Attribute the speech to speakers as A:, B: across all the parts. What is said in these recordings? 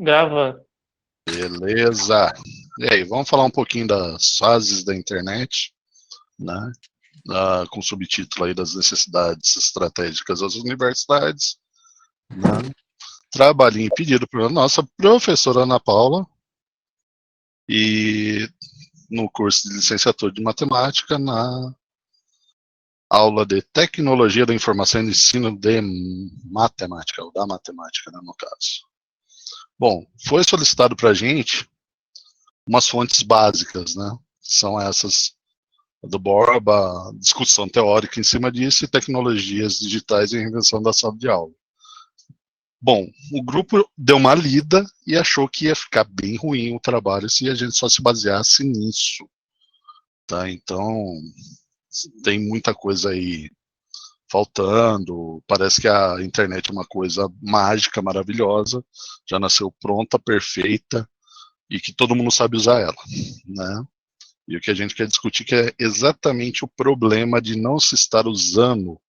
A: Grava.
B: Beleza. E aí, vamos falar um pouquinho das fases da internet, né? Com subtítulo aí das necessidades estratégicas das universidades, né? Trabalhinho pedido pela nossa professora Ana Paula e no curso de licenciatura de matemática, na aula de tecnologia da informação e ensino de matemática, ou da matemática, né, no caso. Bom, foi solicitado para a gente umas fontes básicas, né? São essas do Borba, discussão teórica em cima disso e tecnologias digitais e reinvenção da sala de aula. Bom, o grupo deu uma lida e achou que ia ficar bem ruim o trabalho se a gente só se baseasse nisso, tá? Então, tem muita coisa aí faltando, parece que a internet é uma coisa mágica, maravilhosa, já nasceu pronta, perfeita, e que todo mundo sabe usar ela, né? E o que a gente quer discutir que é exatamente o problema de não se estar usando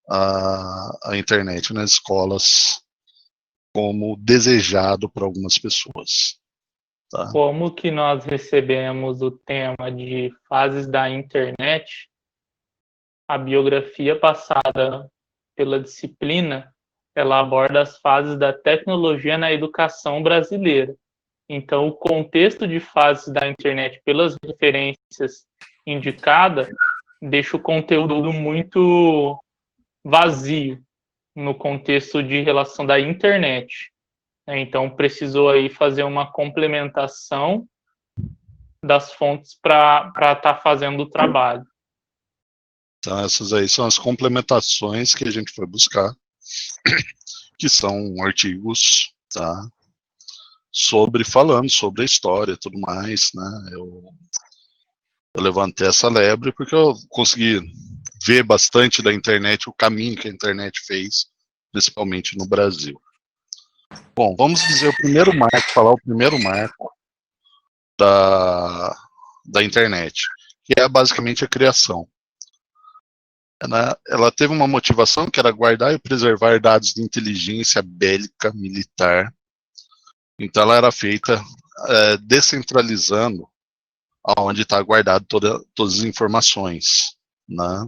B: a internet nas escolas como desejado por algumas pessoas. Tá?
A: Como que nós recebemos o tema de fases da internet? A biografia passada pela disciplina, ela aborda as fases da tecnologia na educação brasileira. Então, o contexto de fases da internet pelas referências indicadas deixa o conteúdo muito vazio no contexto de relação da internet. Então, precisou aí fazer uma complementação das fontes para estar fazendo o trabalho.
B: Então, essas aí são as complementações que a gente foi buscar, que são artigos, tá? Falando sobre a história e tudo mais, né? Eu levantei essa lebre porque eu consegui ver bastante da internet, o caminho que a internet fez, principalmente no Brasil. Bom, vamos dizer o primeiro marco, falar o primeiro marco da internet, que é basicamente a criação. Ela teve uma motivação que era guardar e preservar dados de inteligência bélica militar. Então ela era feita descentralizando aonde está guardado todas as informações, né?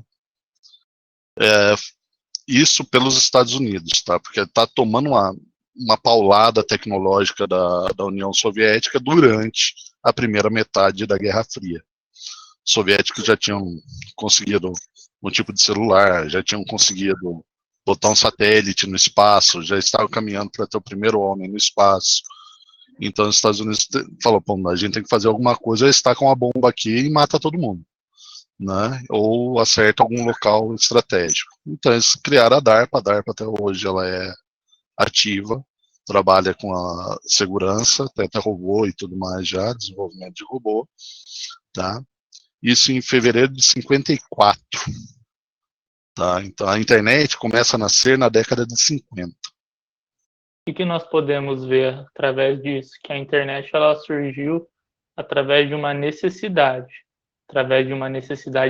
B: Isso pelos Estados Unidos, tá? Porque está tomando uma paulada tecnológica da União Soviética durante a primeira metade da Guerra Fria. Os soviéticos já tinham conseguido um tipo de celular, já tinham conseguido botar um satélite no espaço, já estavam caminhando para ter o primeiro homem no espaço. Então os Estados Unidos falou, pô, a gente tem que fazer alguma coisa, está com uma bomba aqui e mata todo mundo, né? Ou acerta algum local estratégico. Então eles criaram a DARPA até hoje ela é ativa, trabalha com a segurança, tem até robô e tudo mais já, desenvolvimento de robô, tá? Isso em fevereiro de 54. Tá? Então a internet começa a nascer na década de 50.
A: O que nós podemos ver através disso? Que a internet ela surgiu através de uma necessidade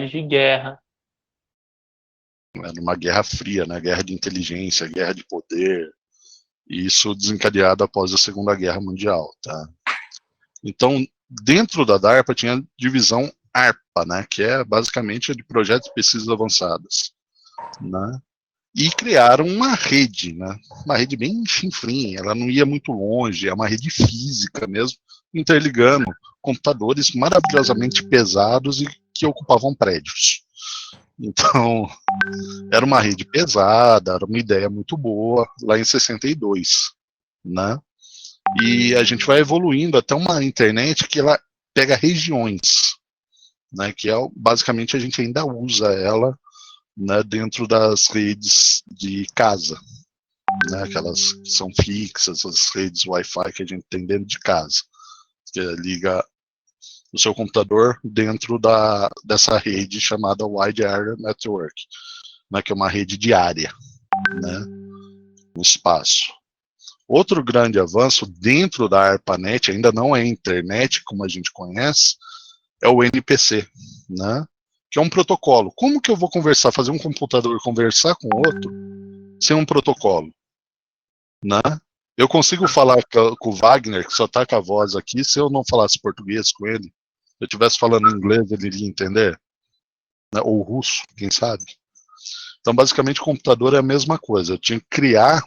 A: de guerra.
B: Era uma guerra fria, né? Guerra de inteligência, guerra de poder, e isso desencadeado após a Segunda Guerra Mundial. Tá? Então, dentro da DARPA tinha divisão ARPA, né? Que é basicamente de projetos de pesquisas avançadas. Né? E criaram uma rede, né? Uma rede bem chinfrim, ela não ia muito longe, é uma rede física mesmo, interligando computadores maravilhosamente pesados e que ocupavam prédios. Então, era uma rede pesada, era uma ideia muito boa, lá em 62, né? E a gente vai evoluindo até uma internet que ela pega regiões, né? Que é, basicamente a gente ainda usa ela, né, dentro das redes de casa, né, aquelas que são fixas, as redes Wi-Fi que a gente tem dentro de casa, que liga o seu computador dentro dessa rede chamada Wide Area Network, né, que é uma rede diária, né, no espaço. Outro grande avanço dentro da ARPANET, ainda não é internet como a gente conhece, é o NPC, né, que é um protocolo. Como que eu vou conversar, fazer um computador conversar com outro sem um protocolo? Né? Eu consigo falar com o Wagner, que só tá com a voz aqui, se eu não falasse português com ele, se eu estivesse falando inglês, ele iria entender, né? Ou russo, quem sabe. Então, basicamente, o computador é a mesma coisa. Eu tinha que criar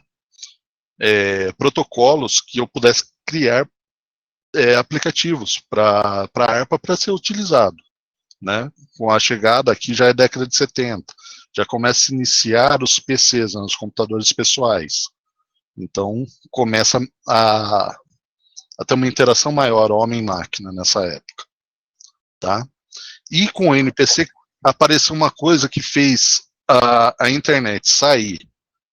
B: protocolos que eu pudesse criar aplicativos para a ARPA para ser utilizado. Né? Com a chegada aqui já é década de 70, já começa a se iniciar os PCs, né, os computadores pessoais. Então, começa a ter uma interação maior homem-máquina nessa época. Tá? E com o NPC apareceu uma coisa que fez a internet sair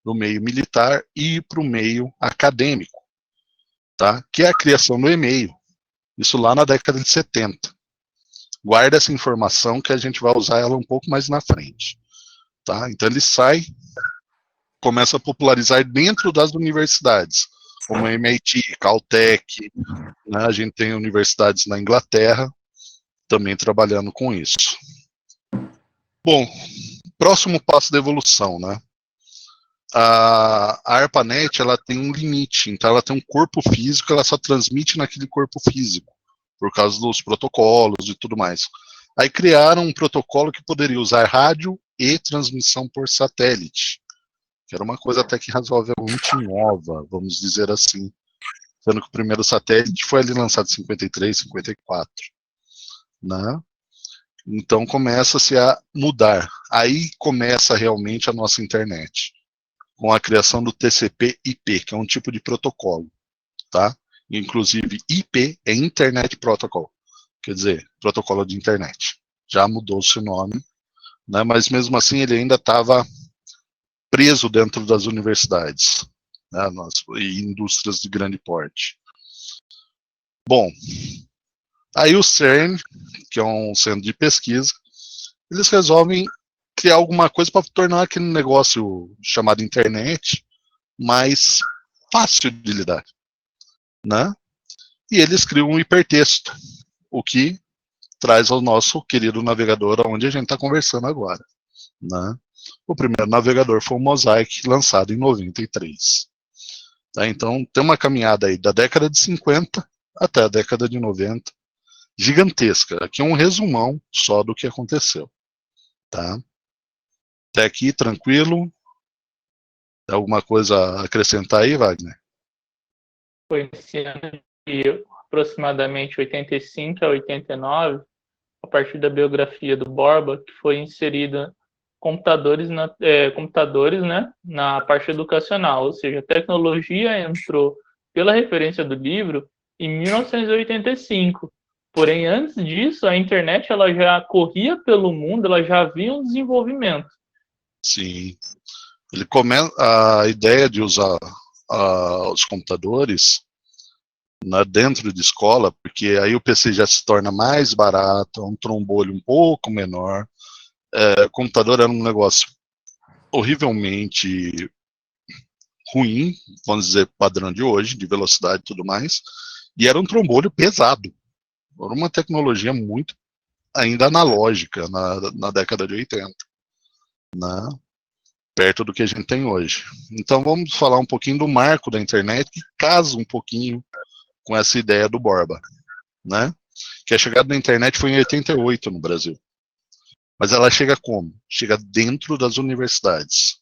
B: do meio militar e ir para o meio acadêmico, tá? Que é a criação do e-mail. Isso lá na década de 70. Guarda essa informação que a gente vai usar ela um pouco mais na frente. Tá? Então ele sai, começa a popularizar dentro das universidades, como a MIT, Caltech, né? A gente tem universidades na Inglaterra também trabalhando com isso. Bom, próximo passo da evolução, né? A ARPANET ela tem um limite, então ela tem um corpo físico, ela só transmite naquele corpo físico, por causa dos protocolos e tudo mais. Aí criaram um protocolo que poderia usar rádio e transmissão por satélite, que era uma coisa até que razoavelmente nova, vamos dizer assim, sendo que o primeiro satélite foi ali lançado em 53, 54, né? Então começa-se a mudar. Aí começa realmente a nossa internet, com a criação do TCP/IP, que é um tipo de protocolo, tá? Inclusive IP é Internet Protocol, quer dizer, protocolo de internet. Já mudou-se o nome, né? Mas mesmo assim ele ainda estava preso dentro das universidades, né? E indústrias de grande porte. Bom, aí o CERN, que é um centro de pesquisa, eles resolvem criar alguma coisa para tornar aquele negócio chamado internet mais fácil de lidar, né? E eles criam um hipertexto, o que traz ao nosso querido navegador onde a gente está conversando agora, né? O primeiro navegador foi o Mosaic, lançado em 93. Tá? Então tem uma caminhada aí da década de 50 até a década de 90, gigantesca. Aqui é um resumão só do que aconteceu. Tá? Até aqui, tranquilo? Tem alguma coisa a acrescentar aí, Wagner?
A: Foi esse ano de aproximadamente 85 a 89, a partir da biografia do Borba, que foi inserida computadores, né, na parte educacional, ou seja, a tecnologia entrou pela referência do livro em 1985. Porém, antes disso, a internet ela já corria pelo mundo, ela já havia um desenvolvimento.
B: Sim. Ele começa a ideia de usar os computadores, né, dentro de escola, porque aí o PC já se torna mais barato, um trombolho um pouco menor. Computador era um negócio horrivelmente ruim, vamos dizer, padrão de hoje, de velocidade e tudo mais, e era um trombolho pesado. Era uma tecnologia muito ainda analógica na década de 80, né? Perto do que a gente tem hoje. Então vamos falar um pouquinho do marco da internet, que casa um pouquinho com essa ideia do Borba, né? Que a chegada da internet foi em 88 no Brasil. Mas ela chega como? Chega dentro das universidades.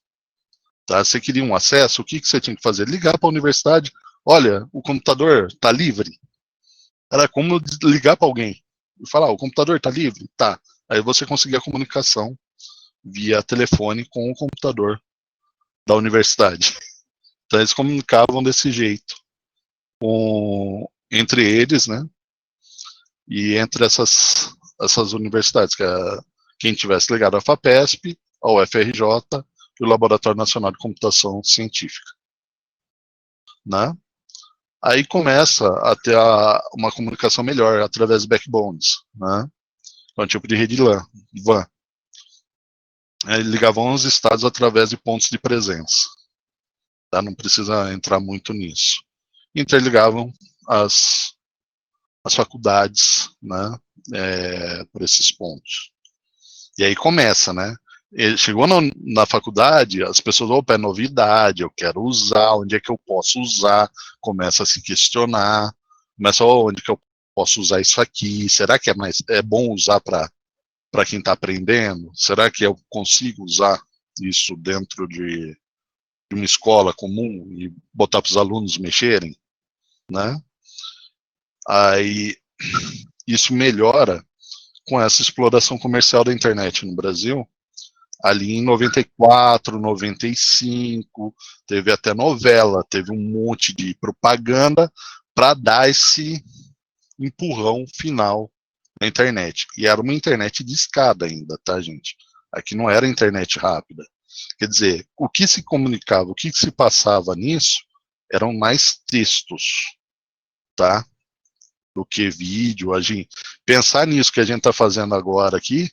B: Tá? Você queria um acesso, o que você tinha que fazer? Ligar para a universidade, olha, o computador está livre. Era como ligar para alguém e falar, o computador está livre? Tá. Aí você conseguia a comunicação via telefone com o computador da universidade. Então eles comunicavam desse jeito, entre eles, né? E entre essas universidades, quem tivesse ligado à FAPESP, ao UFRJ e o Laboratório Nacional de Computação Científica, né? Aí começa a ter uma comunicação melhor através de backbones, né? É um tipo de rede LAN, WAN. Ligavam os estados através de pontos de presença. Tá? Não precisa entrar muito nisso. Interligavam as faculdades, né? Por esses pontos. E aí começa, né? Ele chegou na faculdade, as pessoas, opa, é novidade, eu quero usar, onde é que eu posso usar? Começa a se questionar, começa, onde que eu posso usar isso aqui? Será que é bom usar para quem está aprendendo? Será que eu consigo usar isso dentro de uma escola comum e botar para os alunos mexerem, né? Aí isso melhora com essa exploração comercial da internet no Brasil. Ali em 94, 95, teve até novela, teve um monte de propaganda para dar esse empurrão final na internet. E era uma internet de escada ainda, tá, gente? Aqui não era internet rápida. Quer dizer, o que se comunicava, o que se passava nisso, eram mais textos, tá? Do que vídeo. Pensar nisso que a gente está fazendo agora aqui,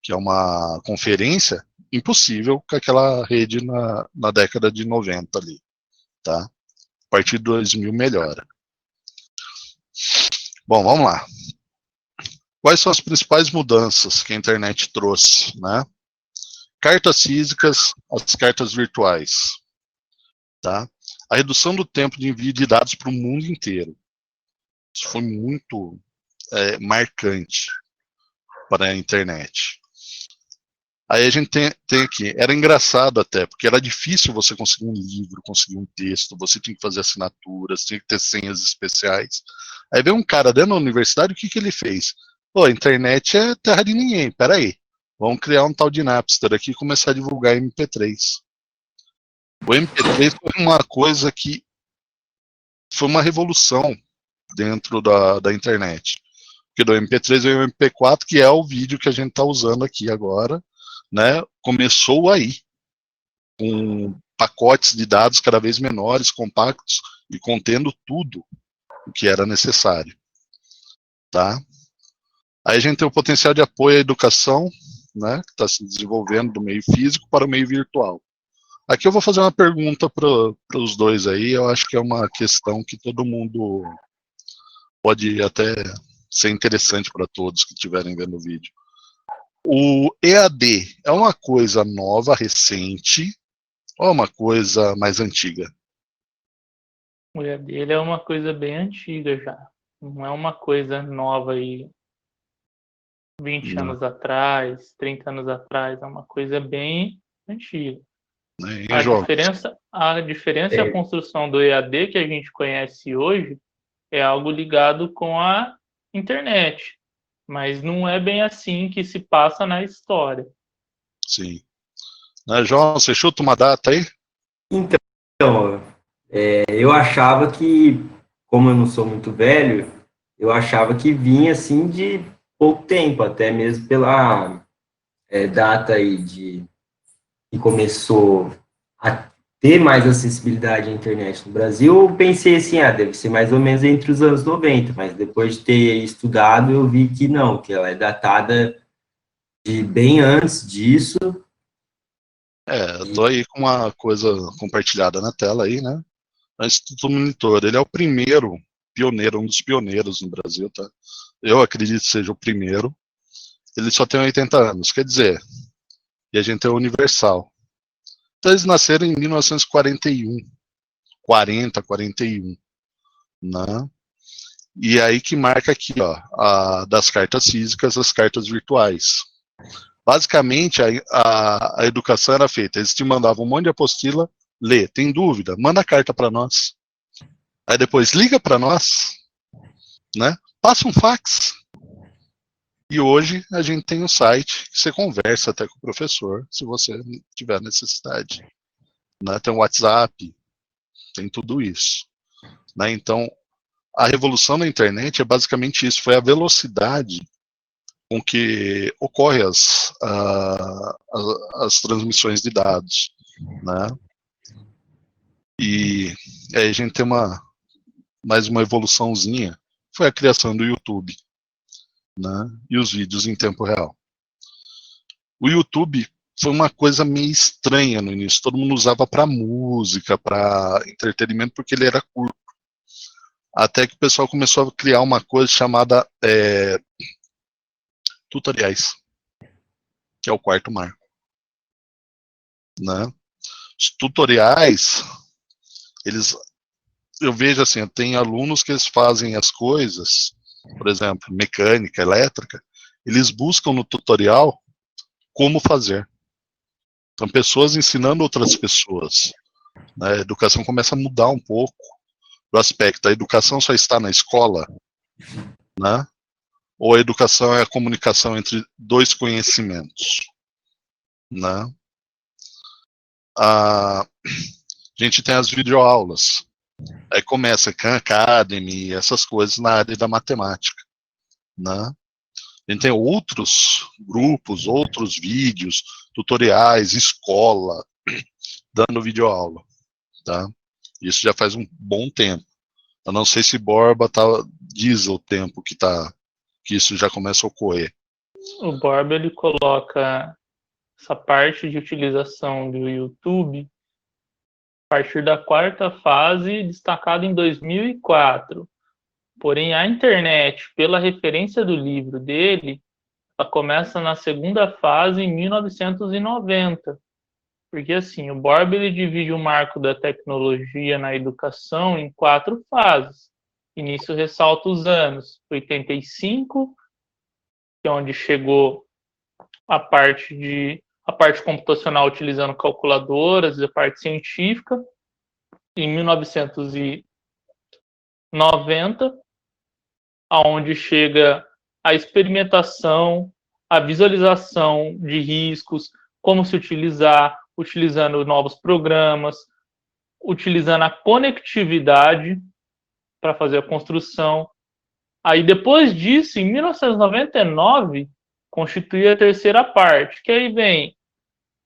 B: que é uma conferência, impossível com aquela rede na década de 90 ali, tá? A partir de 2000 melhora. Bom, vamos lá. Quais são as principais mudanças que a internet trouxe, né? Cartas físicas, as cartas virtuais, tá? A redução do tempo de envio de dados para o mundo inteiro. Isso foi muito marcante para a internet. Aí a gente tem aqui, era engraçado até, porque era difícil você conseguir um livro, conseguir um texto, você tinha que fazer assinaturas, tinha que ter senhas especiais. Aí veio um cara dentro da universidade, o que ele fez? Pô, a internet é terra de ninguém, peraí. Vamos criar um tal de Napster aqui e começar a divulgar MP3. O MP3 foi uma coisa que foi uma revolução dentro da internet. Porque do MP3 veio o MP4, que é o vídeo que a gente está usando aqui agora, né? Começou aí, com pacotes de dados cada vez menores, compactos e contendo tudo o que era necessário, tá? Aí a gente tem o potencial de apoio à educação, né, que está se desenvolvendo do meio físico para o meio virtual. Aqui eu vou fazer uma pergunta para os dois aí, eu acho que é uma questão que todo mundo pode até ser interessante para todos que estiverem vendo o vídeo. O EAD é uma coisa nova, recente, ou é uma coisa mais antiga?
A: O EAD ele é uma coisa bem antiga já. Não é uma coisa nova aí 20
B: Não,
A: anos atrás, 30 anos atrás. É uma coisa bem antiga.
B: né? E,
A: A
B: João?
A: diferença, a diferença e a
C: É,
A: construção do EAD que a gente conhece hoje é algo ligado com a internet. Mas não é bem assim que se passa na história.
B: Sim. Né, João, você chuta uma data aí?
C: então, eu achava que, como eu não sou muito velho, eu achava que vinha assim de pouco tempo, até mesmo pela data aí de que começou a ter mais acessibilidade à internet no Brasil. Eu pensei assim, deve ser mais ou menos entre os anos 90, mas depois de ter estudado, eu vi que não, que ela é datada de bem antes disso.
B: Eu tô aí com uma coisa compartilhada na tela aí, né? O Instituto Monitor, ele é o primeiro pioneiro, um dos pioneiros no Brasil, tá? Eu acredito que seja o primeiro. Ele só tem 80 anos, quer dizer, e a gente é universal. Então eles nasceram em 1941, 40, 41, né? E aí que marca aqui, ó, das cartas físicas às cartas virtuais. Basicamente, a educação era feita, eles te mandavam um monte de apostila, lê, tem dúvida? Manda a carta para nós. Aí depois liga para nós, né? Passa um fax. E hoje a gente tem um site que você conversa até com o professor, se você tiver necessidade. Né? Tem o WhatsApp, tem tudo isso. Né? Então, a revolução da internet é basicamente isso, foi a velocidade com que ocorre as transmissões de dados. Né? E aí a gente tem mais uma evoluçãozinha, foi a criação do YouTube. Né? E os vídeos em tempo real. O YouTube foi uma coisa meio estranha no início. Todo mundo usava para música, para entretenimento, porque ele era curto. Até que o pessoal começou a criar uma coisa chamada tutoriais, que é o quarto marco. né? Os tutoriais, eu vejo assim, tem alunos que eles fazem as coisas, por exemplo, mecânica, elétrica, eles buscam no tutorial como fazer. Então, pessoas ensinando outras pessoas. Né? A educação começa a mudar um pouco do aspecto. A educação só está na escola, né? Ou a educação é a comunicação entre dois conhecimentos, né? A gente tem as videoaulas. Aí começa Khan Academy, essas coisas na área da matemática, né? A gente tem outros grupos, outros vídeos, tutoriais, escola, dando videoaula, tá? Isso já faz um bom tempo. Eu não sei se Borba diz o tempo que isso já começa a ocorrer.
A: O Borba, ele coloca essa parte de utilização do YouTube a partir da quarta fase, destacado em 2004. Porém, a internet, pela referência do livro dele, ela começa na segunda fase, em 1990. Porque, assim, o Borba, ele divide o marco da tecnologia na educação em 4 fases. E nisso ressalta os anos 85, que é onde chegou a parte computacional utilizando calculadoras, a parte científica. Em 1990, aonde chega a experimentação, a visualização de riscos, como se utilizar, utilizando novos programas, utilizando a conectividade para fazer a construção. Aí depois disso, em 1999, constitui a terceira parte, que aí vem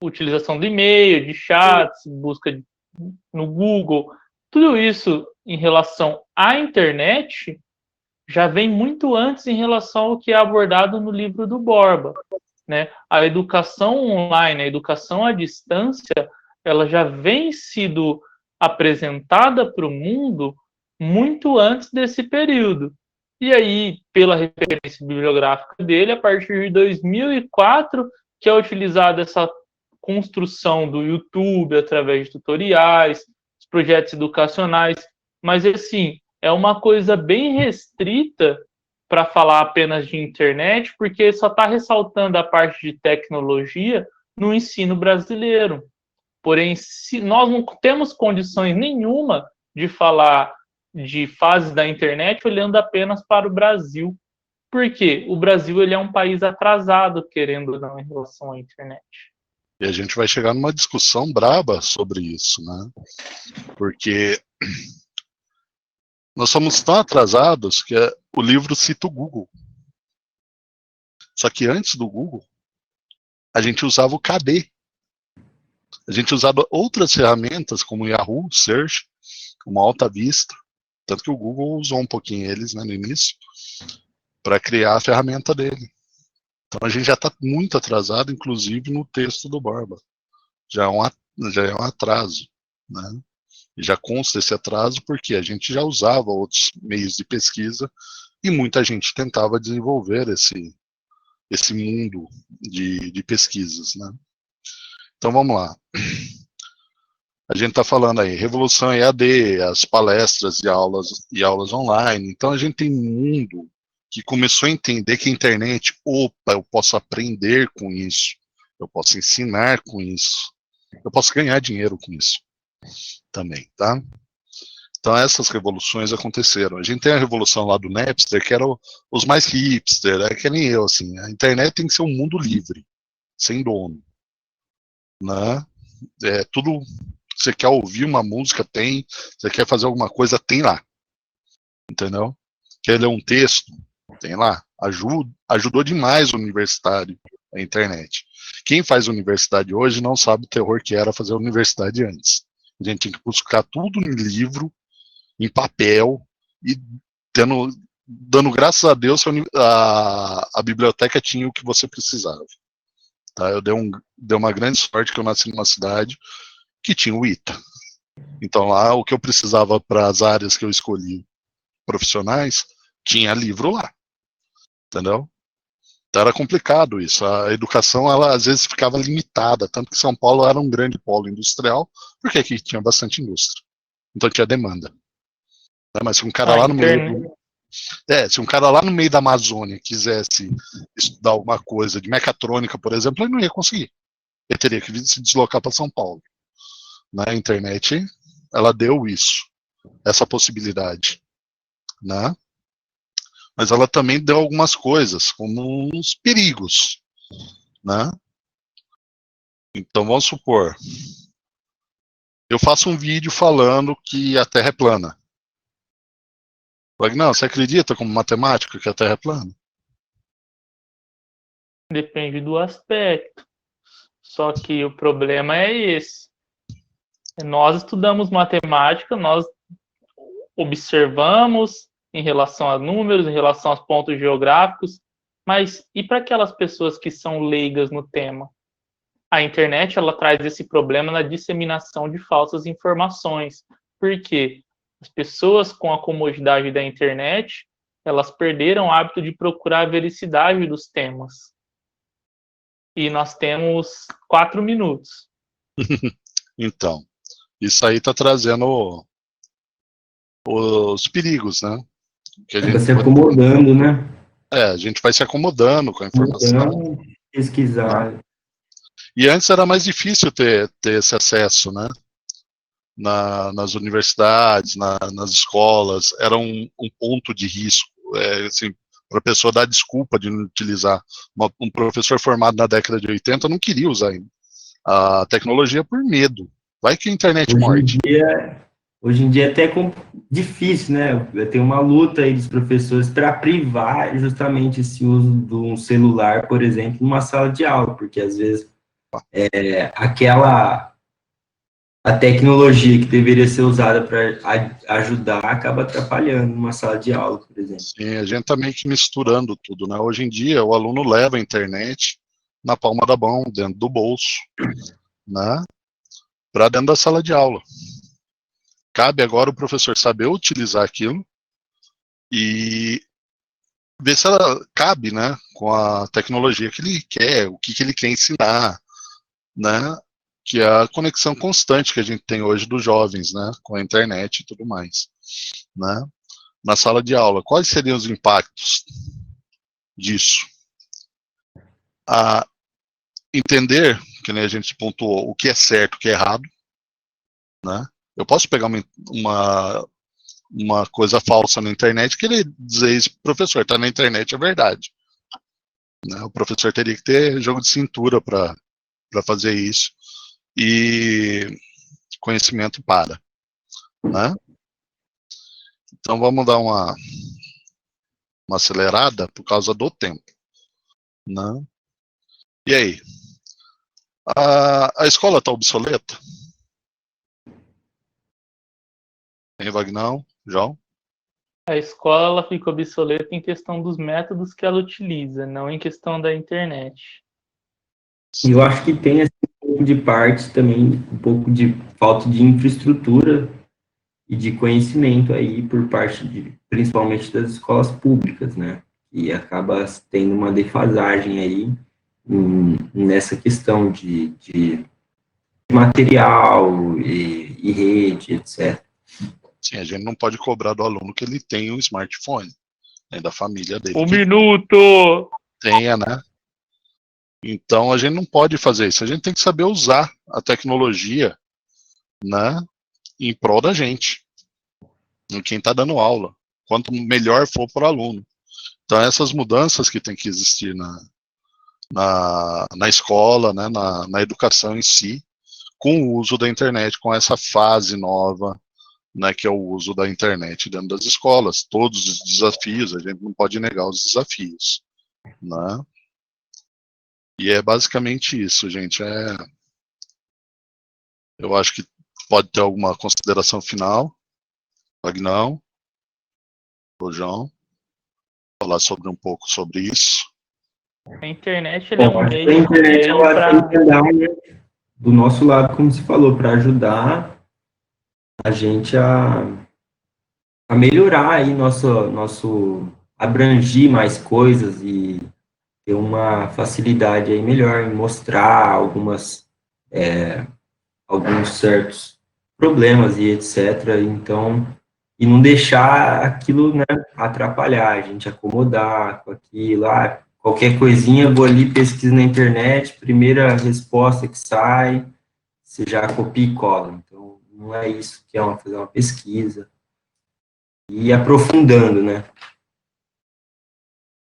A: utilização de e-mail, de chats, busca no Google. Tudo isso em relação à internet já vem muito antes em relação ao que é abordado no livro do Borba, né? A educação online, a educação à distância, ela já vem sido apresentada para o mundo muito antes desse período. E aí, pela referência bibliográfica dele, a partir de 2004, que é utilizada essa construção do YouTube através de tutoriais, projetos educacionais, mas assim, é uma coisa bem restrita para falar apenas de internet, porque só está ressaltando a parte de tecnologia no ensino brasileiro. Porém, se nós não temos condições nenhuma de falar de fases da internet olhando apenas para o Brasil. Por quê? O Brasil ele é um país atrasado, querendo ou não, em relação à internet.
B: E a gente vai chegar numa discussão braba sobre isso, né? Porque nós somos tão atrasados que o livro cita o Google. Só que antes do Google, a gente usava o KD. A gente usava outras ferramentas, como o Yahoo Search, como Alta Vista, tanto que o Google usou um pouquinho eles, né, no início, para criar a ferramenta dele. Então a gente já está muito atrasado, inclusive no texto do Borba. Já é um atraso, né? E já consta esse atraso porque a gente já usava outros meios de pesquisa e muita gente tentava desenvolver esse mundo de pesquisas, né? Então vamos lá. A gente está falando aí, revolução EAD, as palestras e aulas online. Então a gente tem um mundo que começou a entender que a internet, opa, eu posso aprender com isso, eu posso ensinar com isso, eu posso ganhar dinheiro com isso também, tá? Então essas revoluções aconteceram. A gente tem a revolução lá do Napster, que eram os mais hipster, que nem eu, assim. A internet tem que ser um mundo livre, sem dono, né? Tudo, você quer ouvir uma música, tem, você quer fazer alguma coisa, tem lá, entendeu? Quer ler um texto, tem lá. Ajudou demais o universitário, a internet. Quem faz universidade hoje não sabe o terror que era fazer universidade antes. A gente tinha que buscar tudo em livro, em papel, e dando graças a Deus que a biblioteca tinha o que você precisava. Tá? Eu dei uma grande sorte que eu nasci numa cidade que tinha o ITA. Então lá, o que eu precisava para as áreas que eu escolhi profissionais, tinha livro lá. Entendeu? Então era complicado isso. A educação, ela às vezes ficava limitada, tanto que São Paulo era um grande polo industrial, porque aqui tinha bastante indústria. Então tinha demanda. Mas se um cara lá no meio se um cara lá no meio da Amazônia quisesse estudar alguma coisa de mecatrônica, por exemplo, ele não ia conseguir. Ele teria que se deslocar para São Paulo. A internet, ela deu isso, essa possibilidade, né? Mas ela também deu algumas coisas, como uns perigos, né? Então vamos supor, eu faço um vídeo falando que a Terra é plana. Não, você acredita como matemático que a Terra é plana?
A: Depende do aspecto. Só que o problema é esse. Nós estudamos matemática, nós observamos em relação a números, em relação aos pontos geográficos, mas e para aquelas pessoas que são leigas no tema? A internet, ela traz esse problema na disseminação de falsas informações. Por quê? As pessoas com a comodidade da internet, elas perderam o hábito de procurar a vericidade dos temas. E nós temos 4 minutos.
B: Então, isso aí está trazendo os perigos, né?
C: Que a gente tá se acomodando, né?
B: A gente vai se acomodando com a informação.
C: Pesquisar.
B: E antes era mais difícil ter esse acesso, né? Nas universidades, nas escolas, era um ponto de risco. Assim, para a pessoa dar desculpa de não utilizar. Um professor formado na década de 80 não queria usar a tecnologia por medo. Vai que a internet morde.
C: Hoje em dia é até difícil, né? Tem uma luta aí dos professores para privar justamente esse uso de um celular, por exemplo, numa sala de aula, porque às vezes a tecnologia que deveria ser usada para ajudar acaba atrapalhando numa sala de aula, por exemplo.
B: Sim, a gente está meio que misturando tudo, né? Hoje em dia, o aluno leva a internet na palma da mão, dentro do bolso, né? Para dentro da sala de aula. Cabe agora o professor saber utilizar aquilo e ver se ela cabe, né? Com a tecnologia que ele quer, o que ele quer ensinar, né? Que é a conexão constante que a gente tem hoje dos jovens, né? Com a internet e tudo mais, né? Na sala de aula, quais seriam os impactos disso? Entender, que nem a gente pontuou, o que é certo, o que é errado, né? Eu posso pegar uma coisa falsa na internet que ele dizer isso, professor, está na internet, é verdade. Né? O professor teria que ter jogo de cintura para fazer isso e conhecimento para, né? Então vamos dar uma acelerada por causa do tempo, né? E aí? A escola está obsoleta? Tem Vagnão? João?
A: A escola ela fica obsoleta em questão dos métodos que ela utiliza, não em questão da internet.
C: E eu acho que tem assim, um pouco de parte também, um pouco de falta de infraestrutura e de conhecimento aí por parte principalmente das escolas públicas, né? E acaba tendo uma defasagem aí nessa questão de material e rede, etc.
B: Sim, a gente não pode cobrar do aluno que ele tenha um smartphone, nem da família dele.
A: Um minuto!
B: Tenha, né? Então a gente não pode fazer isso. A gente tem que saber usar a tecnologia, né, em prol da gente, em quem está dando aula. Quanto melhor for para o aluno. Então essas mudanças que tem que existir na escola, né, na educação em si, com o uso da internet, com essa fase nova, né, que é o uso da internet dentro das escolas. Todos os desafios, a gente não pode negar os desafios, né? E é basicamente isso, gente. Eu acho que pode ter alguma consideração final. Vagnão, o João, falar um pouco sobre isso.
A: A internet é um meio,
C: a internet do nosso lado, como se falou, para ajudar a gente a melhorar aí nosso abrangir mais coisas e ter uma facilidade aí melhor em mostrar alguns certos problemas e etc. Então, e não deixar aquilo, né, atrapalhar, a gente acomodar com aquilo, qualquer coisinha, vou ali, pesquiso na internet, primeira resposta que sai, você já copia e cola. Então, não é isso que é fazer uma pesquisa. E aprofundando, né?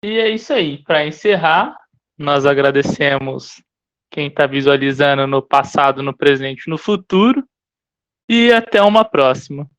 A: E é isso aí. Para encerrar, nós agradecemos quem está visualizando no passado, no presente e no futuro. E até uma próxima.